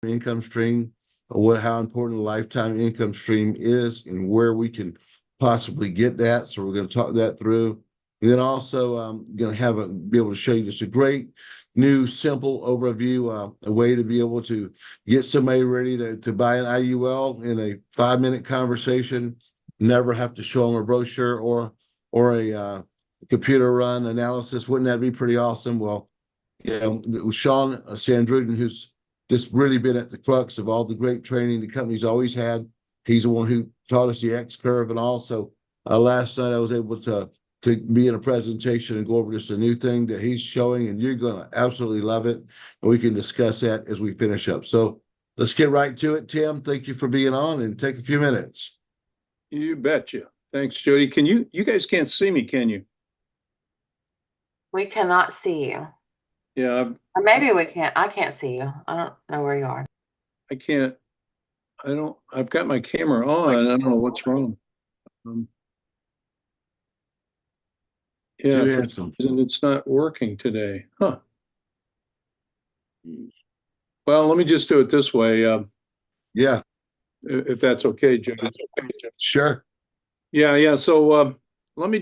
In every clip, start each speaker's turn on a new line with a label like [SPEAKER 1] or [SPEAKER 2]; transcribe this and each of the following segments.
[SPEAKER 1] income stream, how important a lifetime income stream is and where we can possibly get that. So we're going to talk that through. And then also going to be able to show you just a great new simple overview, a way to be able to get somebody ready to buy an IUL in a 5-minute conversation, never have to show them a brochure or a computer run analysis. Wouldn't that be pretty awesome? Well, Sean Sandruden, who's just really been at the crux of all the great training the company's always had. He's the one who taught us the X curve, and also last night I was able to be in a presentation and go over just a new thing that he's showing, and you're going to absolutely love it. And we can discuss that as we finish up. So let's get right to it. Tim, thank you for being on, and take a few minutes.
[SPEAKER 2] You betcha. Thanks, Jody. You guys can't see me, can you?
[SPEAKER 3] We cannot see you.
[SPEAKER 2] Yeah.
[SPEAKER 3] Or maybe we can't. I can't see you. I don't know where you are.
[SPEAKER 2] I've got my camera on. I don't know what's wrong. Yeah, it's not working today. Huh. Well, let me just do it this way.
[SPEAKER 1] Yeah.
[SPEAKER 2] If that's okay, Jody.
[SPEAKER 1] Sure.
[SPEAKER 2] Yeah. So let me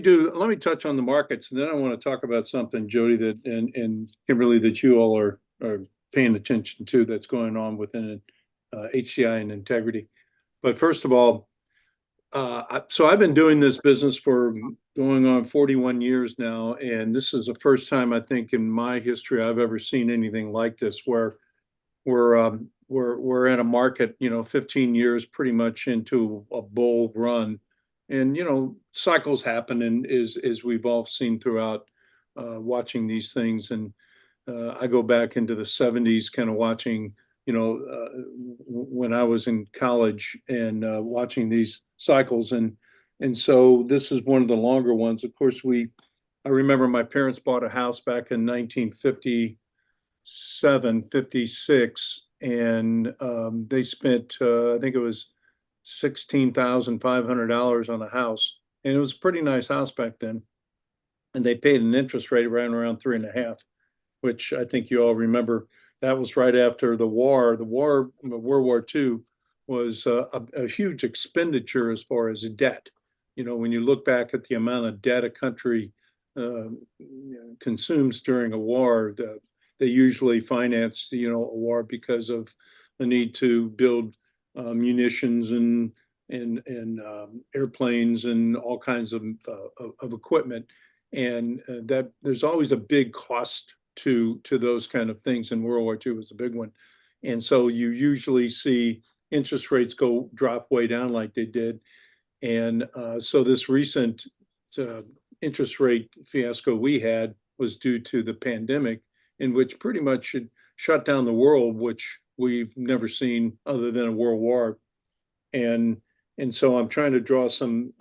[SPEAKER 2] touch on the markets, and then I want to talk about something, Jody, that and Kimberly, that you all are paying attention to that's going on within HCI and Integrity. But first of all, so I've been doing this business for going on 41 years now, and this is the first time I think in my history I've ever seen anything like this, where we're at a market, 15 years pretty much into a bull run, and cycles happen, and as we've all seen throughout watching these things, and I go back into the 70s, kind of watching. When I was in college and watching these cycles, and so this is one of the longer ones. Of course, I remember my parents bought a house back in 1957, 56, and they spent I think it was $16,500 on a house, and it was a pretty nice house back then, and they paid an interest rate around 3.5, which I think you all remember. That was right after the war. World War II was a huge expenditure as far as debt. When you look back at the amount of debt a country consumes during a war, they usually financed, a war because of the need to build munitions and airplanes and all kinds of equipment, and that there's always a big cost to those kind of things, and World War II was a big one. And so you usually see interest rates drop way down like they did. And so this recent interest rate fiasco we had was due to the pandemic, in which pretty much shut down the world, which we've never seen other than a world war. And so I'm trying to draw some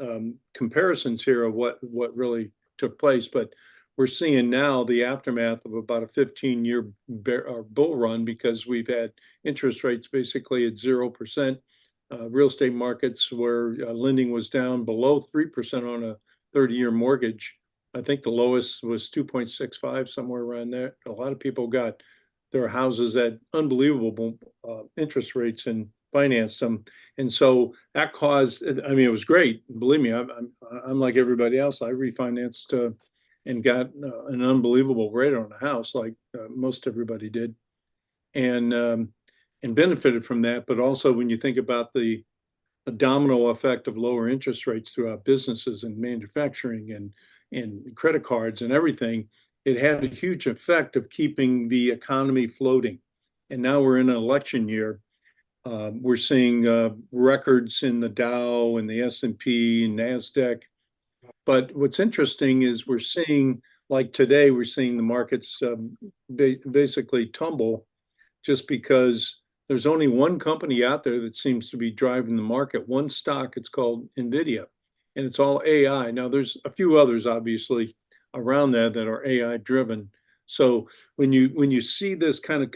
[SPEAKER 2] comparisons here of what really took place, but we're seeing now the aftermath of about a 15-year bull run, because we've had interest rates basically at 0%. Real estate markets where lending was down below 3% on a 30-year mortgage. I think the lowest was 2.65, somewhere around there. A lot of people got their houses at unbelievable interest rates and financed them. And so that caused, I mean, it was great. Believe me, I'm like everybody else. I refinanced and got an unbelievable rate on a house, like most everybody did, and benefited from that. But also, when you think about the domino effect of lower interest rates throughout businesses and manufacturing and credit cards and everything, it had a huge effect of keeping the economy floating. And now we're in an election year. We're seeing records in the Dow and the S&P and NASDAQ. But what's interesting is we're seeing, like today, we're seeing the markets basically tumble, just because there's only one company out there that seems to be driving the market, one stock. It's called NVIDIA, and it's all AI. Now, there's a few others, obviously, around that are AI driven. So when you see this kind of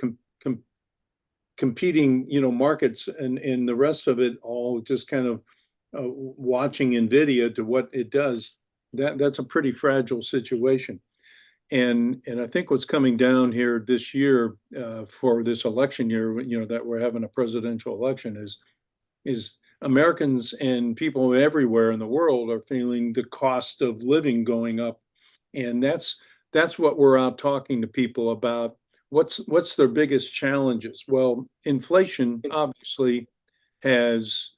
[SPEAKER 2] competing, markets and the rest of it all just kind of watching NVIDIA to what it does, that's a pretty fragile situation. And I think what's coming down here this year, for this election year, that we're having a presidential election is Americans and people everywhere in the world are feeling the cost of living going up. And that's what we're out talking to people about. What's their biggest challenges? Well, inflation obviously has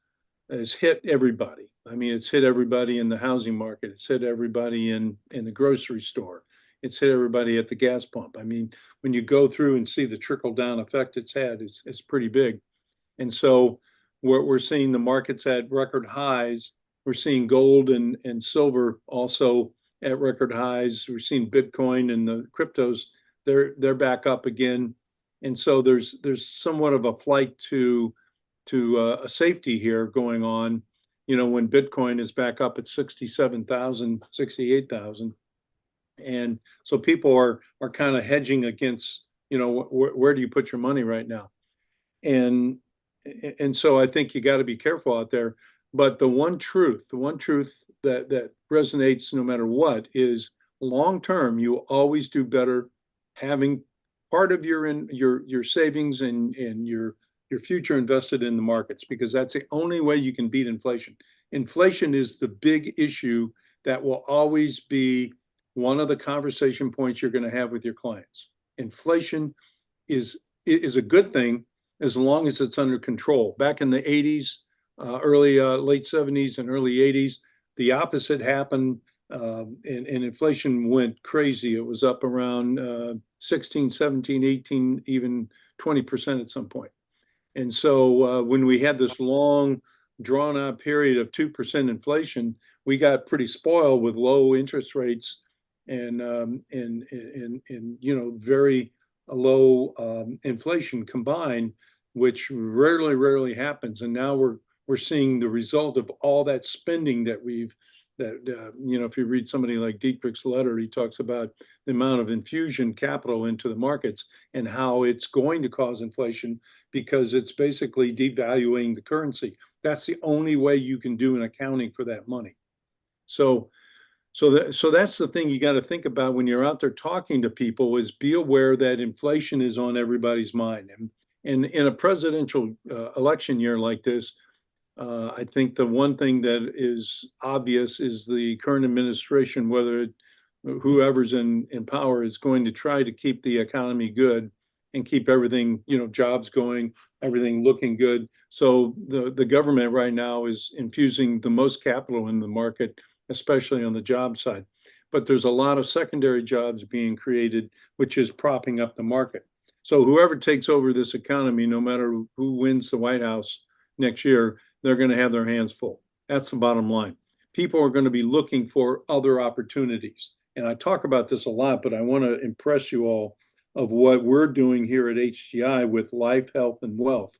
[SPEAKER 2] hit everybody. I mean, it's hit everybody in the housing market. It's hit everybody in the grocery store. It's hit everybody at the gas pump. I mean, when you go through and see the trickle down effect it's had, it's pretty big. And so we're seeing the markets at record highs. We're seeing gold and silver also at record highs. We're seeing Bitcoin and the cryptos, they're back up again. And so there's somewhat of a flight to a safety here going on, when Bitcoin is back up at 67,000, 68,000. And so people are kind of hedging against, where do you put your money right now? And so I think you got to be careful out there. But the one truth that resonates no matter what is long term, you always do better having part of your savings and your future invested in the markets, because that's the only way you can beat inflation. Inflation is the big issue that will always be one of the conversation points you're going to have with your clients. Inflation is a good thing as long as it's under control. Back in the 80s, late 70s and early 80s, the opposite happened, and inflation went crazy. It was up around 16, 17, 18, even 20% at some point. And so when we had this long, drawn out period of 2% inflation, we got pretty spoiled with low interest rates and very low inflation combined, which rarely happens. And now we're seeing the result of all that spending that if you read somebody like Dietrich's letter, he talks about the amount of infusion capital into the markets and how it's going to cause inflation because it's basically devaluing the currency. That's the only way you can do an accounting for that money. So that's the thing you got to think about when you're out there talking to people, is be aware that inflation is on everybody's mind. And in a presidential election year like this, I think the one thing that is obvious is the current administration, whoever's in power, is going to try to keep the economy good and keep everything, jobs going, everything looking good. So the government right now is infusing the most capital in the market, especially on the job side. But there's a lot of secondary jobs being created, which is propping up the market. So whoever takes over this economy, no matter who wins the White House next year, they're going to have their hands full. That's the bottom line. People are going to be looking for other opportunities. And I talk about this a lot, but I want to impress you all of what we're doing here at HGI with life, health, and wealth.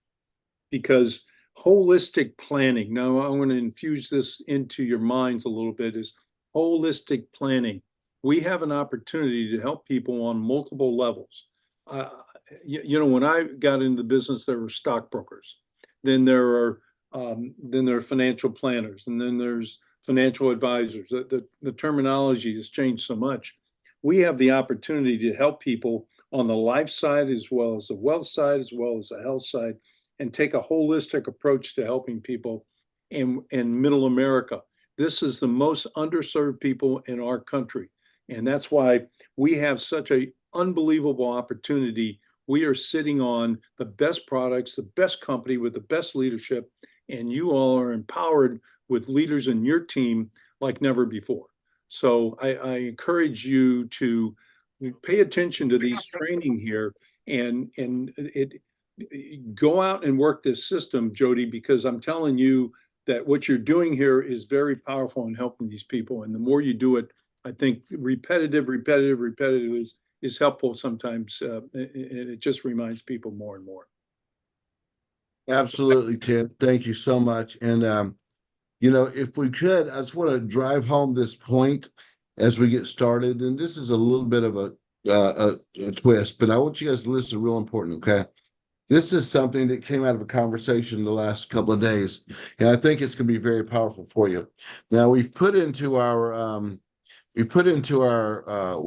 [SPEAKER 2] Because holistic planning, now I'm going to infuse this into your minds a little bit, is holistic planning. We have an opportunity to help people on multiple levels. When I got into the business, there were stockbrokers. Then there are financial planners, and then there's financial advisors. The terminology has changed so much. We have the opportunity to help people on the life side, as well as the wealth side, as well as the health side, and take a holistic approach to helping people in middle America. This is the most underserved people in our country. And that's why we have such an unbelievable opportunity. We are sitting on the best products, the best company with the best leadership, and you all are empowered with leaders in your team like never before. So I encourage you to pay attention to these training here and go out and work this system, Jody, because I'm telling you that what you're doing here is very powerful in helping these people. And the more you do it, I think repetitive is helpful sometimes. And it just reminds people more and more.
[SPEAKER 1] Absolutely, Tim. Thank you so much. And, if we could, I just want to drive home this point as we get started. And this is a little bit of a twist, but I want you guys to listen, real important, okay? This is something that came out of a conversation the last couple of days, and I think it's going to be very powerful for you. Now, we've put into our we put into our,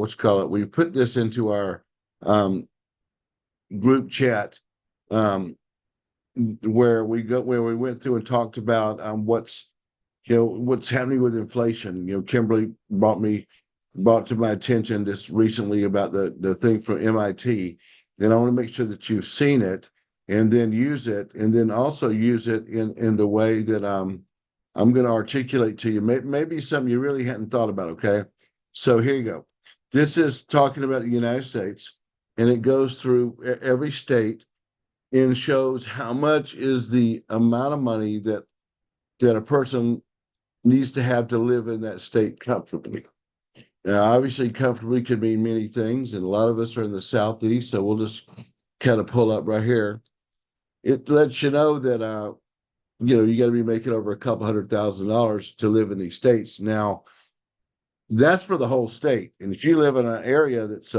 [SPEAKER 1] we put this into our, group chat, where we went through and talked about, what's happening with inflation. Kimberly brought to my attention this recently about the thing from MIT. And I want to make sure that you've seen it and then use it, and then also use it in the way that, I'm going to articulate to you. Maybe something you really hadn't thought about. Okay. So here you go. This is talking about the United States, and it goes through every state and shows how much is the amount of money that a person needs to have to live in that state comfortably. Now, obviously, comfortably could mean many things, and a lot of us are in the Southeast, so we'll just kind of pull up right here. It lets you know that you got to be making over a couple $100,000 to live in these states. Now, that's for the whole state, and if you live in an area that's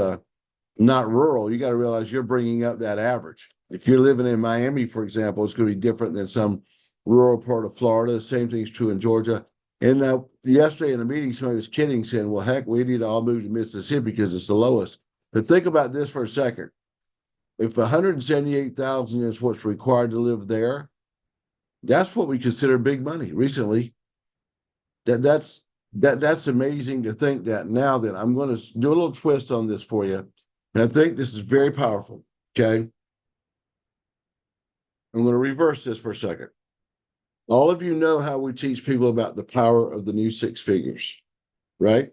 [SPEAKER 1] not rural, you got to realize you're bringing up that average. If you're living in Miami, for example, it's going to be different than some rural part of Florida. Same thing's true in Georgia. And yesterday in a meeting, somebody was kidding, saying, well, heck, we need to all move to Mississippi because it's the lowest. But think about this for a second. If 178,000 is what's required to live there, that's what we consider big money recently. That's amazing to think that. Now that I'm going to do a little twist on this for you. And I think this is very powerful. Okay. I'm going to reverse this for a second. All of you know how we teach people about the power of the new six figures, right?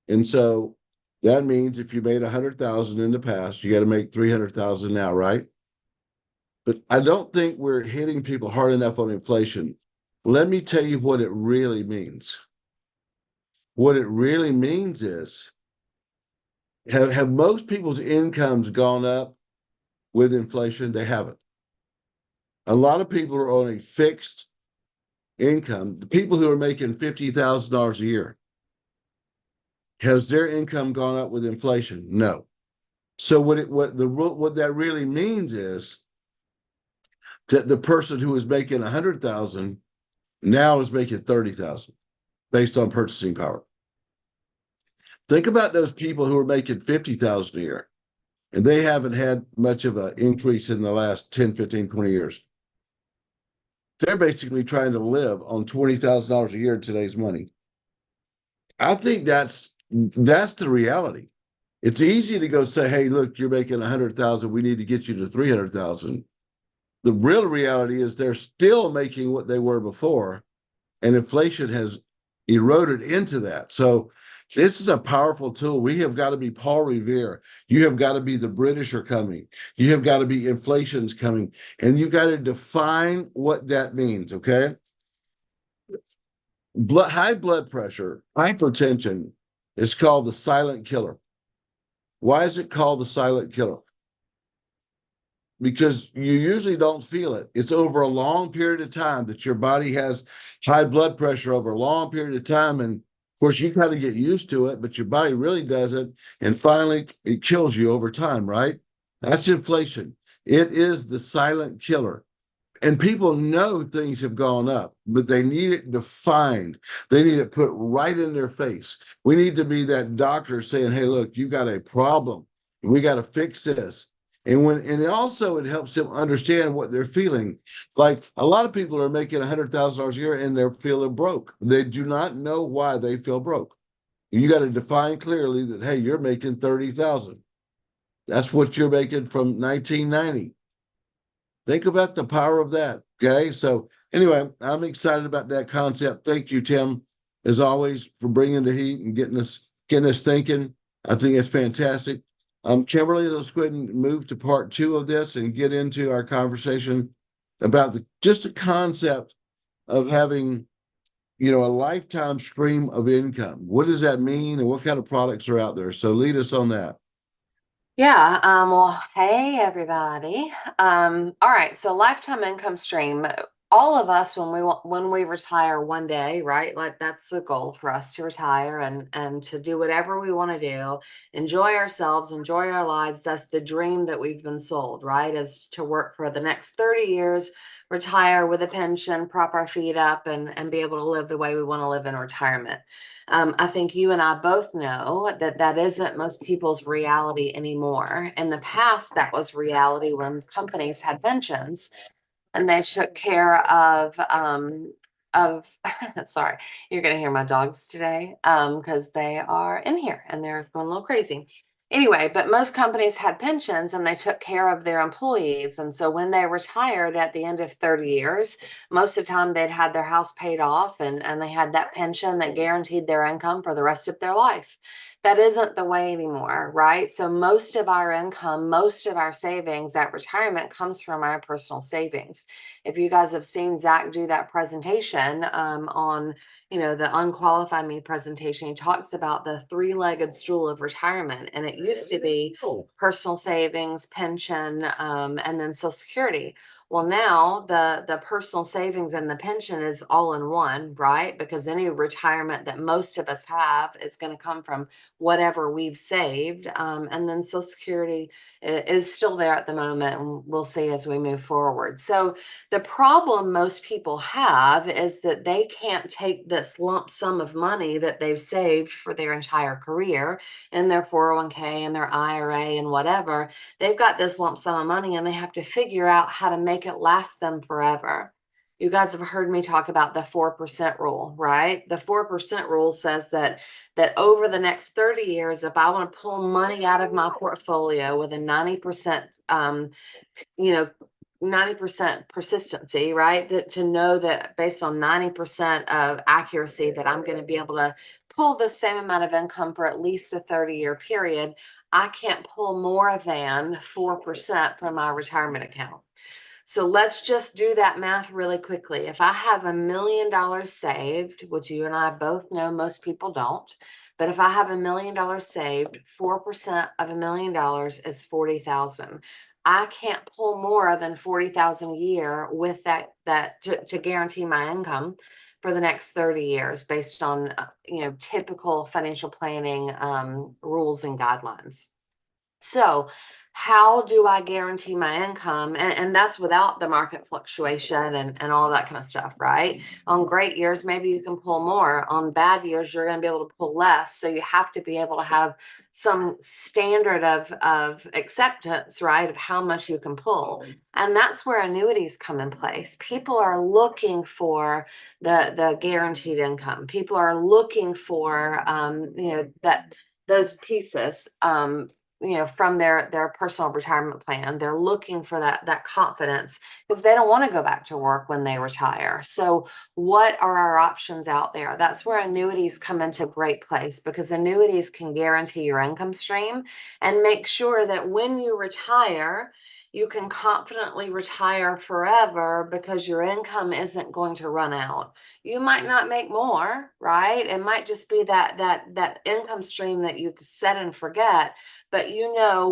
[SPEAKER 1] And so that means if you made 100,000 in the past, you got to make 300,000 now, right? But I don't think we're hitting people hard enough on inflation. Let me tell you what it really means. What it really means is, have most people's incomes gone up with inflation? They haven't. A lot of people are on a fixed income. The people who are making $50,000 a year, has their income gone up with inflation? No. So what that really means is that the person who is making 100,000 now is making 30,000 based on purchasing power. Think about those people who are making 50,000 a year, and they haven't had much of an increase in the last 10, 15, 20 years. They're basically trying to live on $20,000 a year in today's money. I think that's the reality. It's easy to go say, hey, look, you're making 100,000. We need to get you to 300,000. The real reality is they're still making what they were before, and inflation has eroded into that. So this is a powerful tool. We have got to be Paul Revere. You have got to be the British are coming. You have got to be inflation's coming. And you've got to define what that means, okay? High blood pressure, hypertension is called the silent killer. Why is it called the silent killer? Because you usually don't feel it. It's over a long period of time that your body has high blood pressure over a long period of time. And of course, you kind of get used to it, but your body really doesn't. And finally, it kills you over time, right? That's inflation. It is the silent killer. And people know things have gone up, but they need it defined. They need it put right in their face. We need to be that doctor saying, hey, look, you got a problem. We got to fix this. And it helps them understand what they're feeling. Like a lot of people are making $100,000 a year and they're feeling broke. They do not know why they feel broke. You got to define clearly that, hey, you're making 30,000. That's what you're making from 1990. Think about the power of that. Okay. So anyway, I'm excited about that concept. Thank you, Tim, as always, for bringing the heat and getting us thinking. I think it's fantastic. Kimberly, let's go ahead and move to part 2 of this and get into our conversation about just the concept of having, a lifetime stream of income. What does that mean, and what kind of products are out there? So lead us on that.
[SPEAKER 3] Yeah. Well, hey, everybody. All right. So lifetime income stream. all of us, when we retire one day, right? Like that's the goal for us, to retire and to do whatever we want to do, enjoy ourselves, enjoy our lives. That's the dream that we've been sold, right? Is to work for the next 30 years, retire with a pension, prop our feet up, and be able to live the way we want to live in retirement. I think you and I both know that that isn't most people's reality anymore. In the past, that was reality when companies had pensions and they took care of sorry, you're gonna hear my dogs today because they are in here and they're going a little crazy. Anyway, but most companies had pensions and they took care of their employees. And so when they retired at the end of 30 years, most of the time they'd had their house paid off and they had that pension that guaranteed their income for the rest of their life. That isn't the way anymore, right? So most of our income, most of our savings at retirement comes from our personal savings. If you guys have seen Zach do that presentation on, the Unqualified Me presentation, he talks about the three-legged stool of retirement. And it used to be personal savings, pension, and then Social Security. Well, now the personal savings and the pension is all in one, right? Because any retirement that most of us have is going to come from whatever we've saved. And then Social Security is still there at the moment, and we'll see as we move forward. So the problem most people have is that they can't take this lump sum of money that they've saved for their entire career in their 401k and their IRA and whatever. They've got this lump sum of money and they have to figure out how to make it last them forever. You guys have heard me talk about the 4% rule, right? The 4% rule says that over the next 30 years, if I want to pull money out of my portfolio with a 90%, 90% persistency, right? That to know that based on 90% of accuracy that I'm going to be able to pull the same amount of income for at least a 30-year period, I can't pull more than 4% from my retirement account. So let's just do that math really quickly. If I have $1 million saved, which you and I both know most people don't, but if I have $1 million saved, 4% of $1 million is 40,000. I can't pull more than 40,000 a year with that to guarantee my income for the next 30 years based on typical financial planning rules and guidelines. So how do I guarantee my income? And that's without the market fluctuation and all that kind of stuff, right? On great years, maybe you can pull more. On bad years, you're going to be able to pull less. So you have to be able to have some standard of acceptance, right? Of how much you can pull. And that's where annuities come in place. People are looking for the guaranteed income. People are looking for, that those pieces, from their personal retirement plan. They're looking for that confidence because they don't want to go back to work when they retire. So what are our options out there? That's where annuities come into great place, because annuities can guarantee your income stream and make sure that when you retire, you can confidently retire forever because your income isn't going to run out. You might not make more, right? It might just be that income stream that you set and forget. But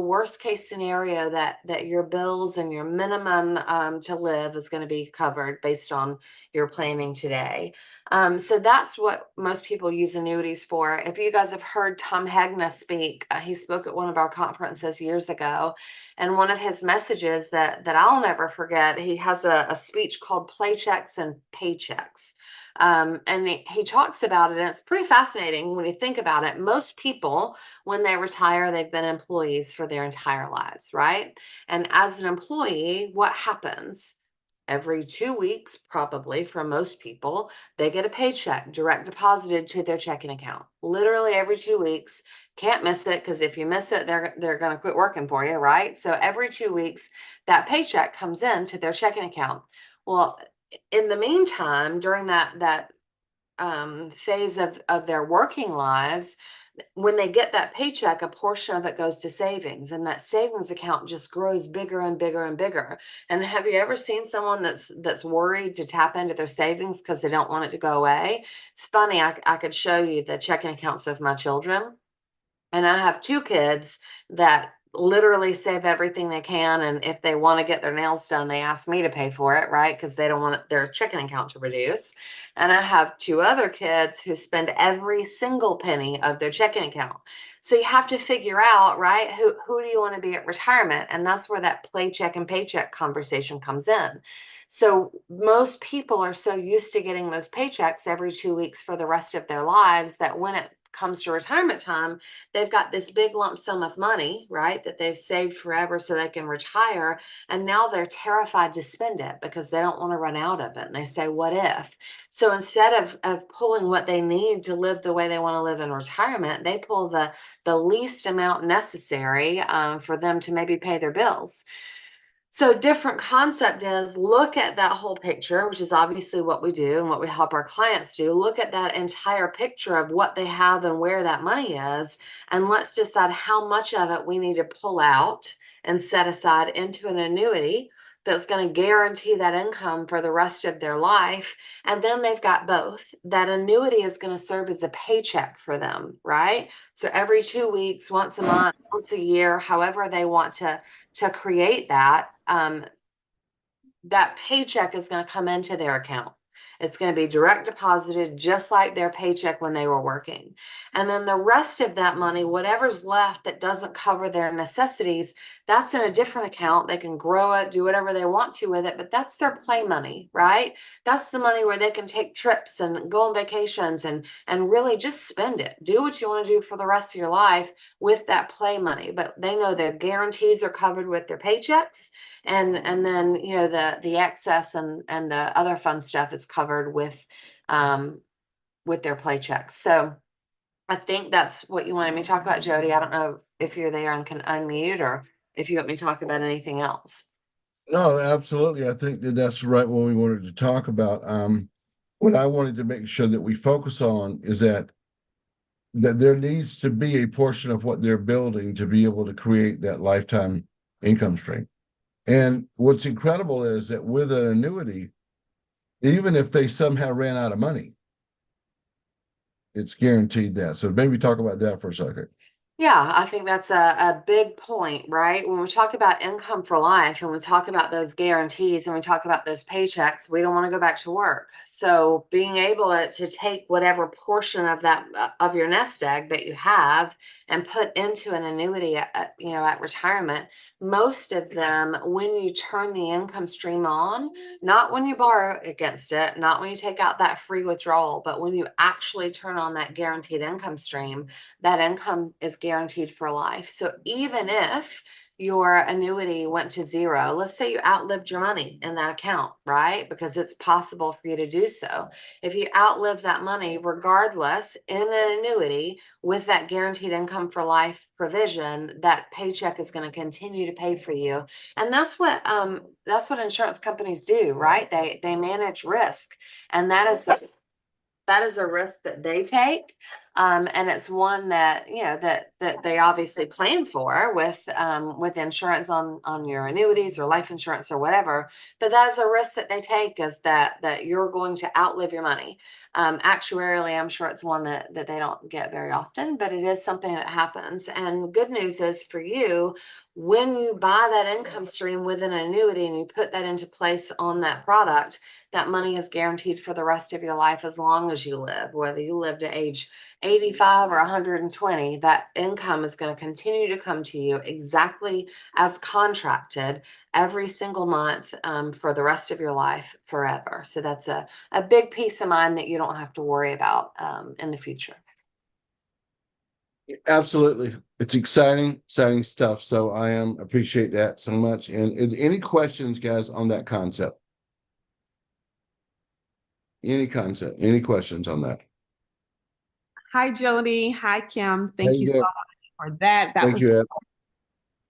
[SPEAKER 3] worst case scenario, that your bills and your minimum to live is going to be covered based on your planning today. So that's what most people use annuities for. If you guys have heard Tom Hegna speak, he spoke at one of our conferences years ago, and one of his messages that I'll never forget, he has a speech called Playchecks and Paychecks. And he talks about it, and it's pretty fascinating when you think about it. Most people, when they retire, they've been employees for their entire lives, right? And as an employee, what happens? Every 2 weeks, probably for most people, they get a paycheck direct deposited to their checking account. Literally every 2 weeks. Can't miss it, because if you miss it, they're going to quit working for you, right? So every 2 weeks, that paycheck comes in to their checking account. Well, in the meantime, during that phase of their working lives, when they get that paycheck, a portion of it goes to savings, and that savings account just grows bigger and bigger and bigger. And have you ever seen someone that's worried to tap into their savings because they don't want it to go away? It's funny, I could show you the checking accounts of my children. And I have 2 kids that literally save everything they can. And if they want to get their nails done, they ask me to pay for it, right? Because they don't want their checking account to reduce. And I have two other kids who spend every single penny of their checking account. So you have to figure out, right, who do you want to be at retirement? And that's where that paycheck and paycheck conversation comes in. So most people are so used to getting those paychecks every 2 weeks for the rest of their lives that when it comes to retirement time, they've got this big lump sum of money, right, that they've saved forever so they can retire. And now they're terrified to spend it because they don't want to run out of it. And they say, what if? So instead of pulling what they need to live the way they want to live in retirement, they pull the least amount necessary for them to maybe pay their bills. So different concept is look at that whole picture, which is obviously what we do and what we help our clients do. Look at that entire picture of what they have and where that money is, and let's decide how much of it we need to pull out and set aside into an annuity that's going to guarantee that income for the rest of their life. And then they've got both. That annuity is going to serve as a paycheck for them, right? So every 2 weeks, once a month, once a year, however they want to create that, that paycheck is going to come into their account. It's going to be direct deposited just like their paycheck when they were working. And then the rest of that money, whatever's left that doesn't cover their necessities, that's in a different account. They can grow it, do whatever they want to with it, but that's their play money, right? That's the money where they can take trips and go on vacations and really just spend it. Do what you want to do for the rest of your life with that play money. But they know their guarantees are covered with their paychecks. And then, you know, the excess and the other fun stuff is covered with their play checks. So I think that's what you wanted me to talk about, Jody. I don't know if you're there and can unmute, or if you want me to talk about anything else.
[SPEAKER 1] No, absolutely. I think that that's right what we wanted to talk about. What I wanted to make sure that we focus on is that there needs to be a portion of what they're building to be able to create that lifetime income stream. And what's incredible is that with an annuity, even if they somehow ran out of money, it's guaranteed that. So maybe talk about that for a second.
[SPEAKER 3] Yeah, I think that's a big point, right? When we talk about income for life and we talk about those guarantees and we talk about those paychecks, we don't want to go back to work. So being able to take whatever portion of that of your nest egg that you have and put into an annuity at retirement, most of them, when you turn the income stream on, not when you borrow against it, not when you take out that free withdrawal, but when you actually turn on that guaranteed income stream, that income is guaranteed for life. So even if your annuity went to zero, let's say you outlived your money in that account, right? Because it's possible for you to do so. If you outlive that money, regardless, in an annuity with that guaranteed income for life provision, that paycheck is going to continue to pay for you. And that's what insurance companies do, right? They manage risk, and that is a risk that they take. And it's one that, that they obviously plan for with insurance on your annuities or life insurance or whatever. But that is a risk that they take, is that you're going to outlive your money. Actuarially, I'm sure it's one that they don't get very often, but it is something that happens. And good news is for you, when you buy that income stream with an annuity and you put that into place on that product, that money is guaranteed for the rest of your life as long as you live, whether you live to age 85 or 120, that income is going to continue to come to you exactly as contracted every single month for the rest of your life forever. So that's a big peace of mind that you don't have to worry about in the future.
[SPEAKER 1] Absolutely. It's exciting stuff. So I appreciate that so much. And any questions, guys, on that concept? Any questions on that?
[SPEAKER 4] Hi, Jody. Hi, Kim.
[SPEAKER 1] How
[SPEAKER 4] Thank
[SPEAKER 1] you
[SPEAKER 4] you so
[SPEAKER 1] doing?
[SPEAKER 4] much for that.
[SPEAKER 1] Thank you, Ed.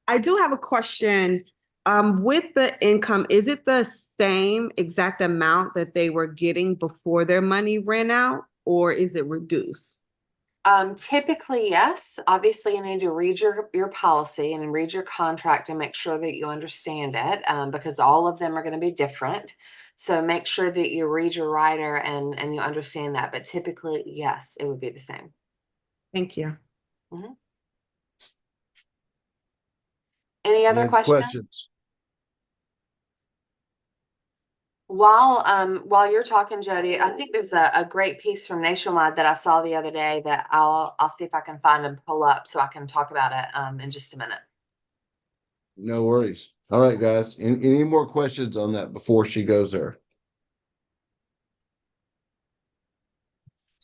[SPEAKER 4] I do have a question. With the income, is it the same exact amount that they were getting before their money ran out, or is it reduced?
[SPEAKER 3] Typically, yes. Obviously, you need to read your policy and read your contract and make sure that you understand it, because all of them are going to be different. So make sure that you read your rider and you understand that. But typically, yes, it would be the same.
[SPEAKER 4] Thank you.
[SPEAKER 3] Mhm. Any other
[SPEAKER 1] Any
[SPEAKER 3] questions?
[SPEAKER 1] questions?
[SPEAKER 3] While you're talking, Jody, I think there's a great piece from Nationwide that I saw the other day that I'll see if I can find and pull up so I can talk about it in just a minute.
[SPEAKER 1] No worries. All right, guys. Any more questions on that before she goes there?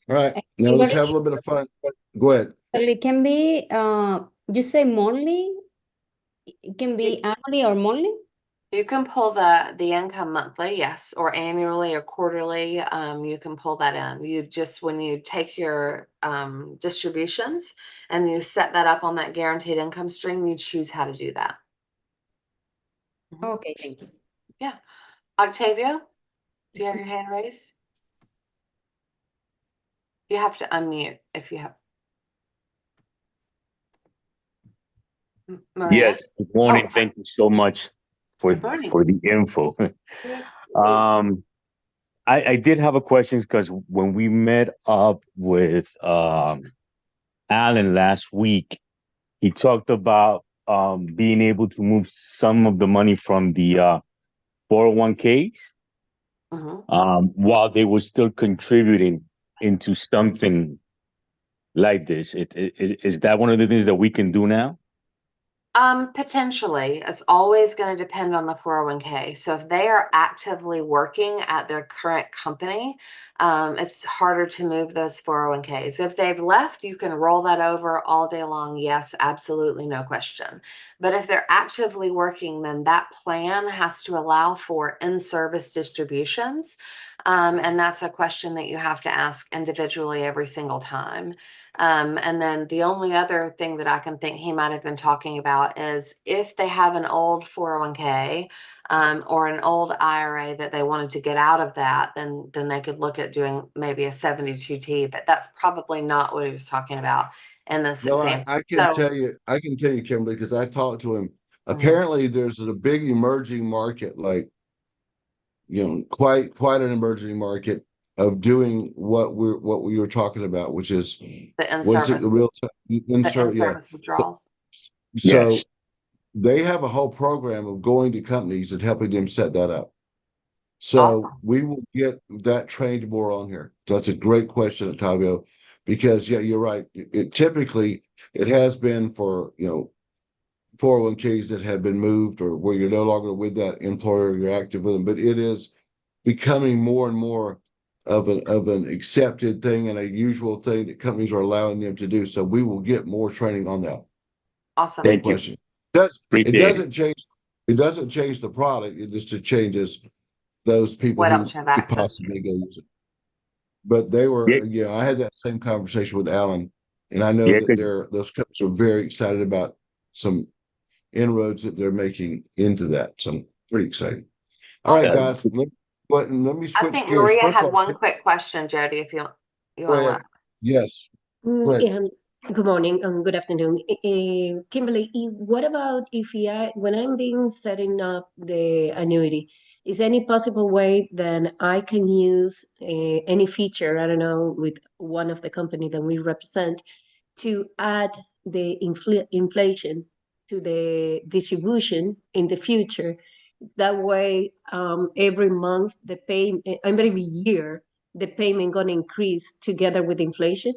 [SPEAKER 1] All right, now let's have a little bit of fun. Go ahead.
[SPEAKER 5] It can be, you say monthly? It can be annually or monthly?
[SPEAKER 3] You can pull the income monthly, yes, or annually or quarterly. You can pull that in. You just, when you take your distributions and you set that up on that guaranteed income stream, you choose how to do that.
[SPEAKER 5] Okay, thank you.
[SPEAKER 3] Yeah. Octavio, do you have your hand raised? You have to unmute if you have. Maria?
[SPEAKER 6] Yes, good morning.
[SPEAKER 3] Oh,
[SPEAKER 6] Thank you so much for
[SPEAKER 3] Good morning.
[SPEAKER 6] the info. I did have a question because when we met up with Alan last week, he talked about being able to move some of the money from the 401ks
[SPEAKER 3] Mhm.
[SPEAKER 6] while they were still contributing into something like this. Is that one of the things that we can do now?
[SPEAKER 3] Potentially. It's always going to depend on the 401k. So if they are actively working at their current company, it's harder to move those 401ks. If they've left, you can roll that over all day long. Yes, absolutely, no question. But if they're actively working, then that plan has to allow for in-service distributions. And that's a question that you have to ask individually every single time. And then the only other thing that I can think he might have been talking about is if they have an old 401k or an old IRA that they wanted to get out of that, then they could look at doing maybe a 72T, but that's probably not what he was talking about in this
[SPEAKER 1] No,
[SPEAKER 3] example.
[SPEAKER 1] I can tell you, Kimberly, because I talked to him.
[SPEAKER 3] Mhm.
[SPEAKER 1] Apparently, there's a big emerging market, like, quite an emerging market of doing what we were talking about, which is
[SPEAKER 3] The
[SPEAKER 1] what's it,
[SPEAKER 3] in-service,
[SPEAKER 1] the real
[SPEAKER 3] the
[SPEAKER 1] insert, yeah.
[SPEAKER 3] in-service withdrawals.
[SPEAKER 1] So
[SPEAKER 6] Yes.
[SPEAKER 1] they have a whole program of going to companies and helping them set that up. So
[SPEAKER 3] Awesome.
[SPEAKER 1] we will get that trained more on here. So that's a great question, Octavio, because yeah, you're right. It typically it has been for 401ks that have been moved or where you're no longer with that employer, you're active with them, but it is becoming more and more of an accepted thing and a usual thing that companies are allowing them to do. So we will get more training on that.
[SPEAKER 3] Awesome.
[SPEAKER 1] Great
[SPEAKER 6] Thank you.
[SPEAKER 1] question. It
[SPEAKER 6] Appreciate
[SPEAKER 1] doesn't change the product. It just changes those people
[SPEAKER 3] What
[SPEAKER 1] who
[SPEAKER 3] else you have
[SPEAKER 1] could
[SPEAKER 3] access to?
[SPEAKER 1] possibly go use it. But they were, I had that same conversation with Alan, and I know
[SPEAKER 6] Yeah,
[SPEAKER 1] that those companies are very excited about some inroads that they're making into that. So pretty exciting. All right,
[SPEAKER 3] Awesome.
[SPEAKER 1] guys, let me
[SPEAKER 3] I
[SPEAKER 1] switch
[SPEAKER 3] think
[SPEAKER 1] gears.
[SPEAKER 3] Maria
[SPEAKER 1] First
[SPEAKER 3] had
[SPEAKER 1] of all,
[SPEAKER 3] one quick question, Jody, if you
[SPEAKER 1] go
[SPEAKER 3] want
[SPEAKER 1] ahead.
[SPEAKER 3] to.
[SPEAKER 1] Yes, go ahead.
[SPEAKER 7] Yeah, good morning and good afternoon. Kimberly, what about if when I'm being setting up the annuity, is any possible way that I can use any feature, I don't know, with one of the company that we represent to add the inflation to the distribution in the future? That way, every month every year, the payment gonna increase together with inflation?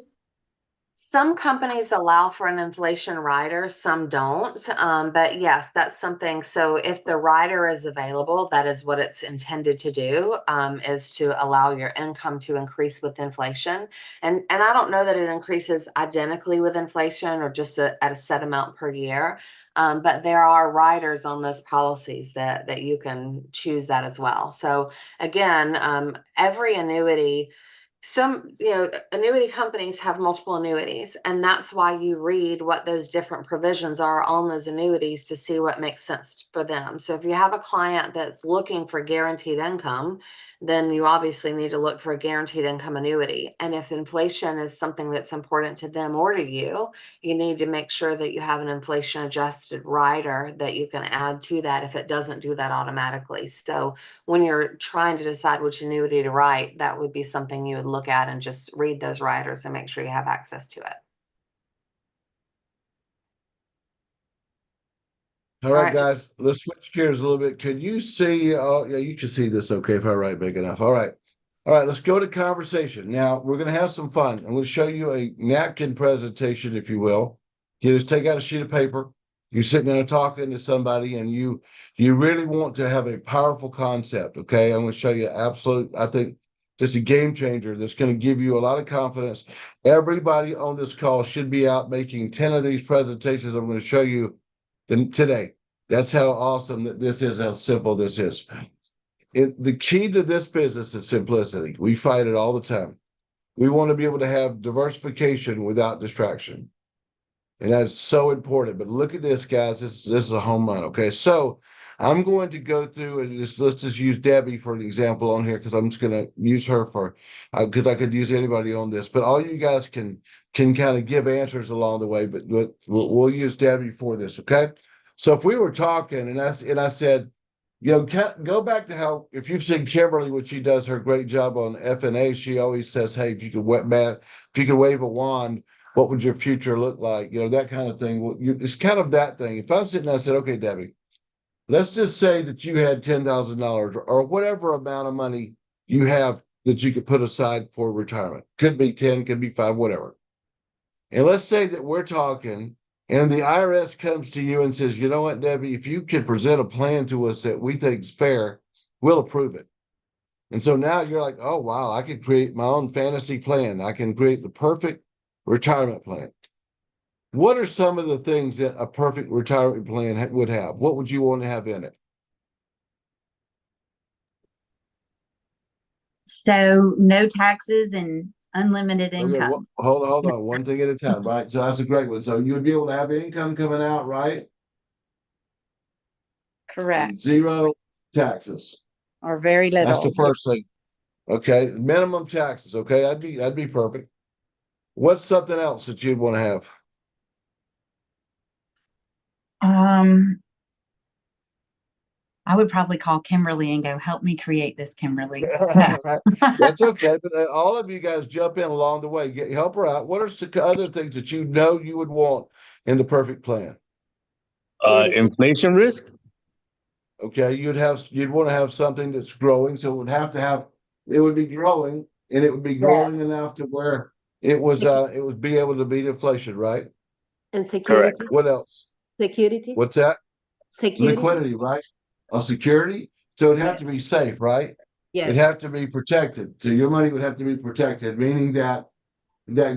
[SPEAKER 3] Some companies allow for an inflation rider, some don't. But yes, that's something. So if the rider is available, that is what it's intended to do, is to allow your income to increase with inflation. And I don't know that it increases identically with inflation or just at a set amount per year. But there are riders on those policies that you can choose that as well. So again, every annuity, annuity companies have multiple annuities, and that's why you read what those different provisions are on those annuities to see what makes sense for them. So if you have a client that's looking for guaranteed income, then you obviously need to look for a guaranteed income annuity. And if inflation is something that's important to them or to you, you need to make sure that you have an inflation adjusted rider that you can add to that if it doesn't do that automatically. So when you're trying to decide which annuity to write, that would be something you would look at and just read those riders and make sure you have access to it.
[SPEAKER 1] All right,
[SPEAKER 3] Alright.
[SPEAKER 1] guys, let's switch gears a little bit. Could you see, oh, yeah, you can see this, okay, if I write big enough. All right. All right, let's go to conversation. Now, we're gonna have some fun. I'm gonna show you a napkin presentation, if you will. You just take out a sheet of paper. You're sitting there talking to somebody and you really want to have a powerful concept, okay? I'm gonna show you I think just a game changer that's gonna give you a lot of confidence. Everybody on this call should be out making 10 of these presentations I'm gonna show you today. That's how awesome that this is, how simple this is. The key to this business is simplicity. We fight it all the time. We want to be able to have diversification without distraction. And that's so important. But look at this, guys. This is a home run. Okay. So I'm going to go through and let's just use Debbie for an example on here because I'm just going to use her for because I could use anybody on this. But all you guys can kind of give answers along the way. But we'll use Debbie for this. Okay. So if we were talking and I said, go back to how, if you've seen Kimberly, what she does her great job on F&A, she always says, hey, if you could wave a wand, what would your future look like? That kind of thing. Well, it's kind of that thing. If I'm sitting there and I said, okay, Debbie, let's just say that you had $10,000 or whatever amount of money you have that you could put aside for retirement. Could be 10, could be 5, whatever. And let's say that we're talking and the IRS comes to you and says, you know what, Debbie, if you can present a plan to us that we think is fair, we'll approve it. And so now you're like, oh, wow, I could create my own fantasy plan. I can create the perfect retirement plan. What are some of the things that a perfect retirement plan would have? What would you want to have in it?
[SPEAKER 8] So no taxes and unlimited
[SPEAKER 1] Okay,
[SPEAKER 8] income.
[SPEAKER 1] hold on, one thing at a time, right? So that's a great one. So you would be able to have income coming out, right?
[SPEAKER 8] Correct.
[SPEAKER 1] 0 taxes.
[SPEAKER 8] Or very little.
[SPEAKER 1] That's the first thing. Okay, minimum taxes. Okay, that'd be perfect. What's something else that you'd want to have?
[SPEAKER 8] I would probably call Kimberly and go, help me create this, Kimberly.
[SPEAKER 1] That's okay, but all of you guys jump in along the way. Help her out. What are some other things that you would want in the perfect plan?
[SPEAKER 6] Inflation risk.
[SPEAKER 1] Okay, you'd want to have something that's growing, so it would be growing, and it would be growing
[SPEAKER 8] Yes.
[SPEAKER 1] enough to where it was be able to beat inflation, right?
[SPEAKER 7] And security.
[SPEAKER 1] What else?
[SPEAKER 7] Security.
[SPEAKER 1] What's that?
[SPEAKER 7] Security.
[SPEAKER 1] Liquidity, right? Security. So it'd have to be safe, right?
[SPEAKER 7] Yes.
[SPEAKER 1] It'd have to be protected. So your money would have to be protected, meaning that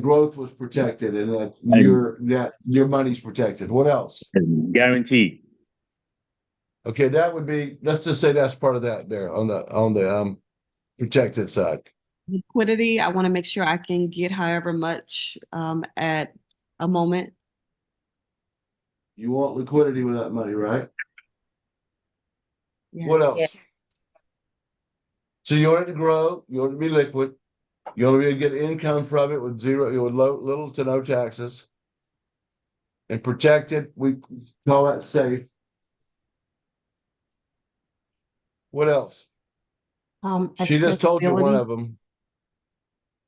[SPEAKER 1] growth was protected and that your money's protected. What else?
[SPEAKER 6] Guaranteed.
[SPEAKER 1] Okay, that would be, let's just say that's part of that there on the protected side.
[SPEAKER 4] Liquidity, I want to make sure I can get however much at a moment.
[SPEAKER 1] You want liquidity with that money, right?
[SPEAKER 4] Yeah.
[SPEAKER 1] What else?
[SPEAKER 8] Yeah.
[SPEAKER 1] So you want it to grow, you want it to be liquid, you want to be able to get income from it with little to no taxes. And protected, we call that safe. What else? She just told you one of them.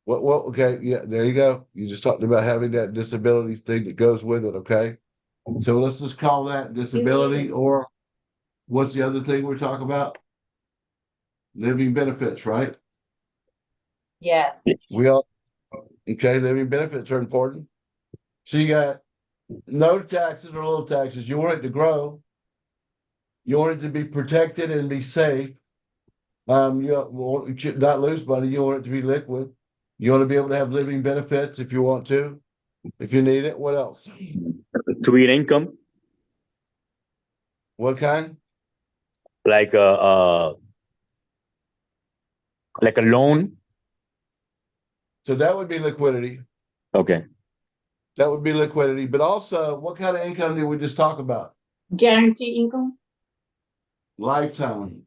[SPEAKER 1] What, okay, yeah, there you go. You just talked about having that disability thing that goes with it, okay? So let's just call that disability, or what's the other thing we're talking about? Living benefits, right?
[SPEAKER 8] Yes.
[SPEAKER 1] Okay, living benefits are important. So you got no taxes or little taxes. You want it to grow. You want it to be protected and be safe. You should not lose money. You want it to be liquid. You want to be able to have living benefits if you want to, if you need it. What else?
[SPEAKER 6] Create income.
[SPEAKER 1] What kind?
[SPEAKER 6] Like a loan.
[SPEAKER 1] So that would be liquidity.
[SPEAKER 6] Okay.
[SPEAKER 1] That would be liquidity. But also, what kind of income did we just talk about?
[SPEAKER 9] Guaranteed income?
[SPEAKER 1] Lifetime.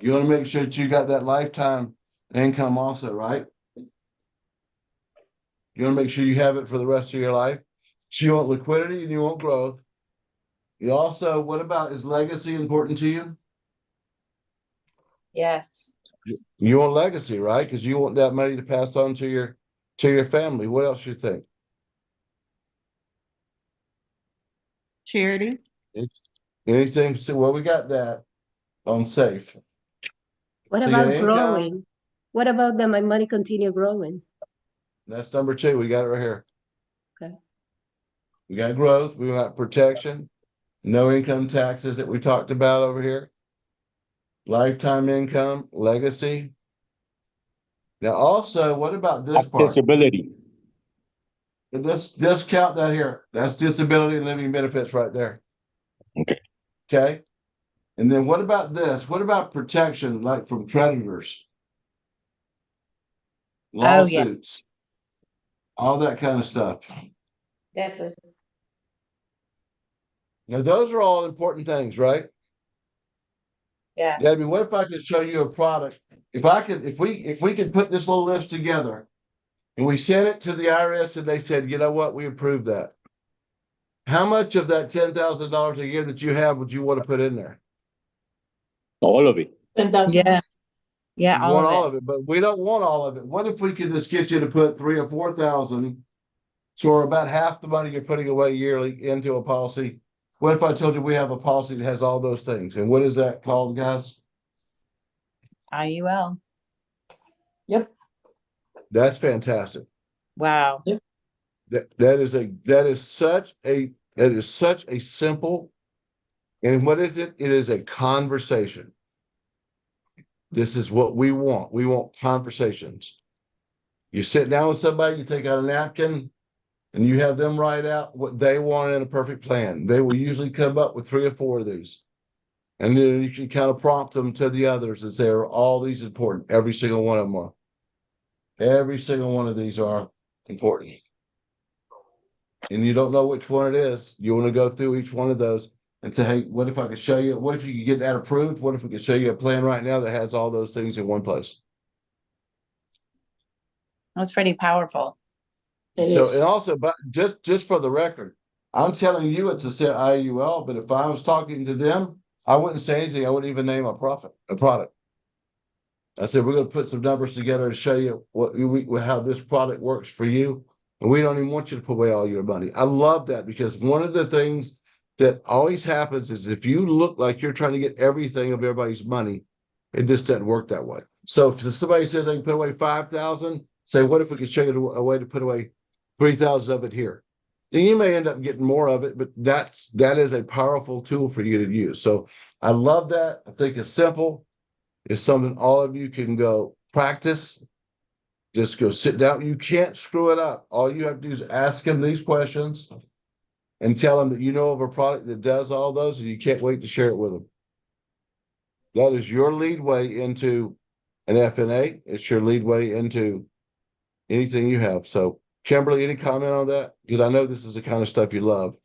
[SPEAKER 1] You want to make sure that you got that lifetime income also, right? You want to make sure you have it for the rest of your life. So you want liquidity and you want growth. You also, what about, is legacy important to you?
[SPEAKER 8] Yes.
[SPEAKER 1] You want legacy, right? Because you want that money to pass on to your family. What else you think?
[SPEAKER 4] Charity.
[SPEAKER 1] It's anything, so well, we got that on safe.
[SPEAKER 7] What
[SPEAKER 1] So your
[SPEAKER 7] about
[SPEAKER 1] income-
[SPEAKER 7] growing? What about that my money continue growing?
[SPEAKER 1] That's number 2. We got it right here.
[SPEAKER 7] Okay.
[SPEAKER 1] We got growth, we got protection, no income taxes that we talked about over here. Lifetime income, legacy. Now also, what about this part?
[SPEAKER 6] Accessibility.
[SPEAKER 1] Just count that here. That's disability and living benefits right there.
[SPEAKER 6] Okay.
[SPEAKER 1] Okay. And then what about this? What about protection, like from creditors?
[SPEAKER 8] Oh, yeah.
[SPEAKER 1] Lawsuits. All that kind of stuff.
[SPEAKER 7] Definitely.
[SPEAKER 1] Now, those are all important things, right?
[SPEAKER 8] Yeah.
[SPEAKER 1] Yeah, I mean, what if I could show you a product? If we could put this little list together and we sent it to the IRS and they said, you know what, we approve that. How much of that $10,000 a year that you have would you want to put in there?
[SPEAKER 6] All of it.
[SPEAKER 8] Yeah. Yeah,
[SPEAKER 1] You
[SPEAKER 8] all
[SPEAKER 1] want
[SPEAKER 8] of
[SPEAKER 1] all
[SPEAKER 8] it.
[SPEAKER 1] of it, but we don't want all of it. What if we could just get you to put 3,000 or 4,000? So about half the money you're putting away yearly into a policy. What if I told you we have a policy that has all those things? And what is that called, guys?
[SPEAKER 8] IUL.
[SPEAKER 1] That's fantastic.
[SPEAKER 8] Wow.
[SPEAKER 1] That is such a simple, and what is it? It is a conversation. This is what we want. We want conversations. You sit down with somebody, you take out a napkin, and you have them write out what they want in a perfect plan. They will usually come up with 3 or 4 of these. And then you can kind of prompt them to the others and say, are all these important? Every single one of them are. Every single one of these are important. And you don't know which one it is. You want to go through each one of those and say, hey, what if I could show you? What if you could get that approved? What if we could show you a plan right now that has all those things in one place?
[SPEAKER 8] That's pretty powerful.
[SPEAKER 1] So, and also, but just for the record, I'm telling you it's a set IUL, but if I was talking to them, I wouldn't say anything. I wouldn't even name a product. I said, we're going to put some numbers together to show you how this product works for you. And we don't even want you to put away all your money. I love that because one of the things that always happens is if you look like you're trying to get everything of everybody's money, it just doesn't work that way. So if somebody says they can put away 5,000, say, what if we could show you a way to put away 3,000 of it here? Then you may end up getting more of it, but that is a powerful tool for you to use. So I love that. I think it's simple. It's something all of you can go practice. Just go sit down. You can't screw it up. All you have to do is ask them these questions and tell them that you know of a product that does all those and you can't wait to share it with them. That is your lead way into an FNA. It's your lead way into anything you have. So Kimberly, any comment on that? Because I know this is the kind of stuff you love.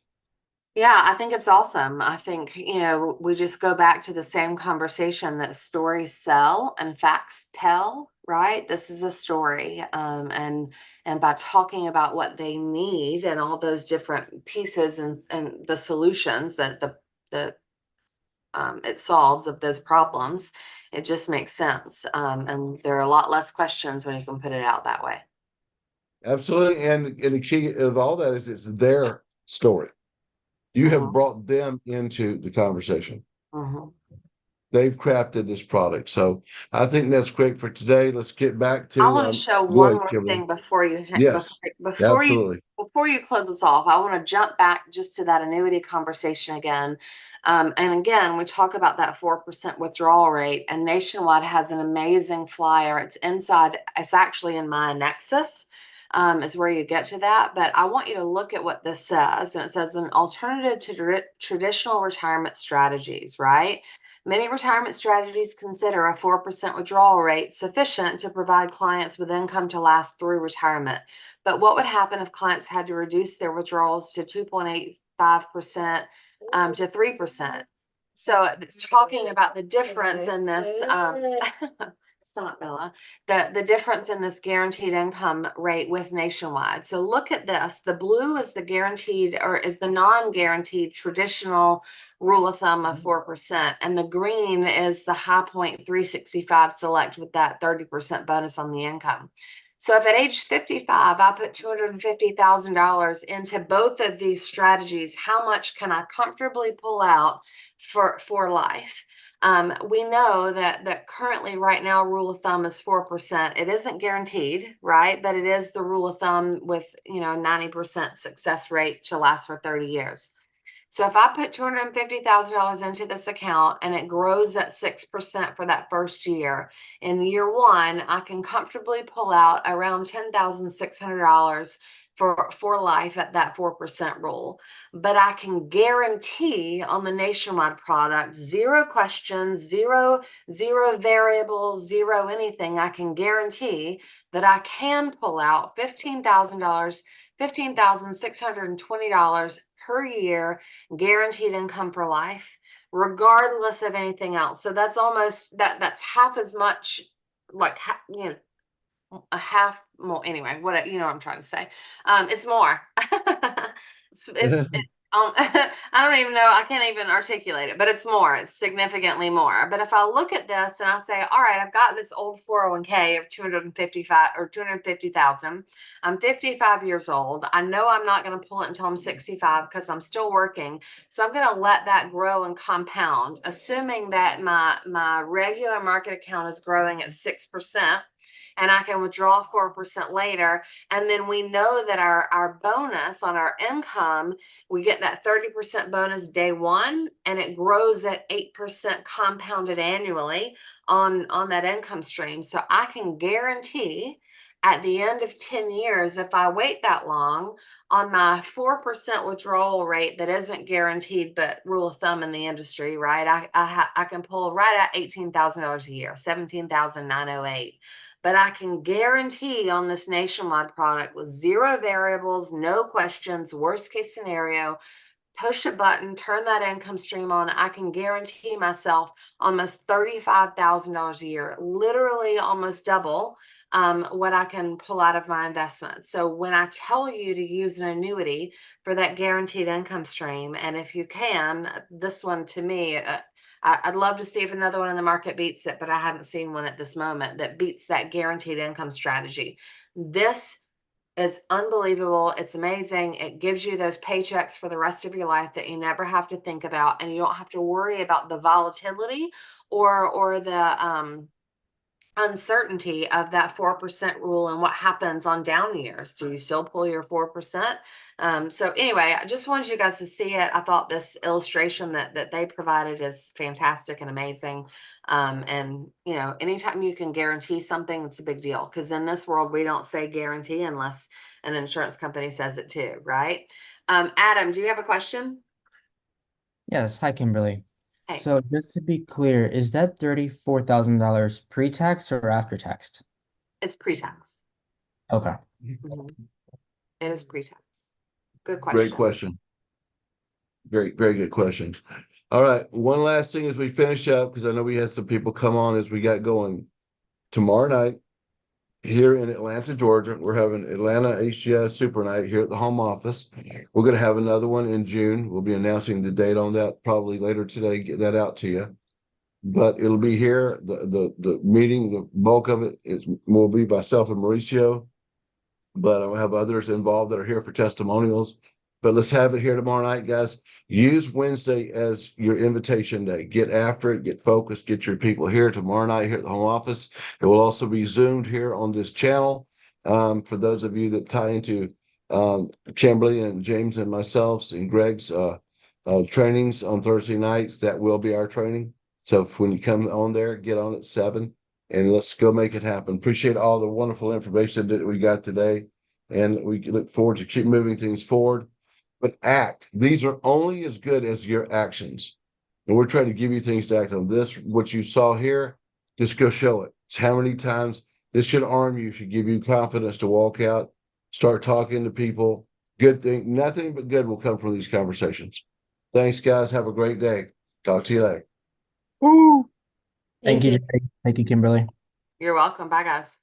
[SPEAKER 3] Yeah, I think it's awesome. I think, we just go back to the same conversation that stories sell and facts tell, right? This is a story. And by talking about what they need and all those different pieces and the solutions that it solves of those problems, it just makes sense. And there are a lot less questions when you can put it out that way.
[SPEAKER 1] Absolutely. And the key of all that is it's their story. You have brought them into the conversation. They've crafted this product. So I think that's great for today. Let's get back to.
[SPEAKER 3] I want to show
[SPEAKER 1] go
[SPEAKER 3] one
[SPEAKER 1] ahead,
[SPEAKER 3] more
[SPEAKER 1] Kimberly.
[SPEAKER 3] thing before you
[SPEAKER 1] Yes,
[SPEAKER 3] before
[SPEAKER 1] absolutely.
[SPEAKER 3] before you close us off. I want to jump back just to that annuity conversation again. And again, we talk about that 4% withdrawal rate, and Nationwide has an amazing flyer. It's actually in my Nexus. Is where you get to that. But I want you to look at what this says. And it says an alternative to traditional retirement strategies, right? Many retirement strategies consider a 4% withdrawal rate sufficient to provide clients with income to last through retirement. But what would happen if clients had to reduce their withdrawals to 2.85% to 3%? So it's talking about the difference in this. Stop, Bella. The difference in this guaranteed income rate with Nationwide. So look at this. The blue is the guaranteed or is the non-guaranteed traditional rule of thumb of 4%. And the green is the High Point 365 Select with that 30% bonus on the income. So if at age 55, I put $250,000 into both of these strategies, how much can I comfortably pull out for life? We know that currently right now, rule of thumb is 4%. It isn't guaranteed, right? But it is the rule of thumb with, 90% success rate to last for 30 years. So if I put $250,000 into this account and it grows at 6% for that first year, in year one, I can comfortably pull out around $10,600 for life at that 4% rule. But I can guarantee on the Nationwide product, zero questions, zero variables, zero anything. I can guarantee that I can pull out $15,620 per year guaranteed income for life, regardless of anything else. So that's almost that's half as much, like a half more. Anyway, what what I'm trying to say. It's more. I don't even know. I can't even articulate it, but it's more. It's significantly more. But if I look at this and I say, all right, I've got this old 401k of 255 or 250,000. I'm 55 years old. I know I'm not going to pull it until I'm 65 because I'm still working. So I'm going to let that grow and compound, assuming that my regular market account is growing at 6%. And I can withdraw 4% later. And then we know that our bonus on our income, we get that 30% bonus day one, and it grows at 8% compounded annually on that income stream. So I can guarantee at the end of 10 years, if I wait that long, on my 4% withdrawal rate that isn't guaranteed, but rule of thumb in the industry, right? I can pull right at $18,000 a year, $17,908. But I can guarantee on this Nationwide product with zero variables, no questions, worst case scenario, push a button, turn that income stream on. I can guarantee myself almost $35,000 a year, literally almost double what I can pull out of my investments. So when I tell you to use an annuity for that guaranteed income stream, and if you can, this one to me, I'd love to see if another one in the market beats it, but I haven't seen one at this moment that beats that guaranteed income strategy. This is unbelievable. It's amazing. It gives you those paychecks for the rest of your life that you never have to think about, and you don't have to worry about the volatility or the uncertainty of that 4% rule and what happens on down years. Do you still pull your 4%? So anyway, I just wanted you guys to see it. I thought this illustration that they provided is fantastic and amazing. And anytime you can guarantee something, it's a big deal, because in this world, we don't say guarantee unless an insurance company says it too, right? Adam, do you have a question?
[SPEAKER 9] Yes, hi Kimberly.
[SPEAKER 3] Hey.
[SPEAKER 9] So just to be clear, is that $34,000 pre-tax or after tax?
[SPEAKER 3] It's pre-tax.
[SPEAKER 9] Okay.
[SPEAKER 3] Mhm. It is pre-tax. Good question.
[SPEAKER 1] Great question. Very, very good question. All right. One last thing as we finish up, because I know we had some people come on as we got going. Tomorrow night here in Atlanta, Georgia, we're having Atlanta HGS Super Night here at the home office. We're going to have another one in June. We'll be announcing the date on that probably later today, get that out to you. But it'll be here. The meeting, the bulk of it will be myself and Mauricio. But I'll have others involved that are here for testimonials. But let's have it here tomorrow night, guys. Use Wednesday as your invitation day. Get after it, get focused, get your people here tomorrow night here at the home office. It will also be Zoomed here on this channel. For those of you that tie into Kimberly and James and myself and Greg's trainings on Thursday nights, that will be our training. So when you come on there, get on at 7 and let's go make it happen. Appreciate all the wonderful information that we got today. And we look forward to keep moving things forward. But act. These are only as good as your actions. And we're trying to give you things to act on. This, what you saw here, just go show it. It's how many times this should arm you, should give you confidence to walk out, start talking to people. Good thing, nothing but good will come from these conversations. Thanks, guys. Have a great day. Talk to you later.
[SPEAKER 9] Thank you, Jerry. Thank you, Kimberly.
[SPEAKER 3] You're welcome. Bye, guys.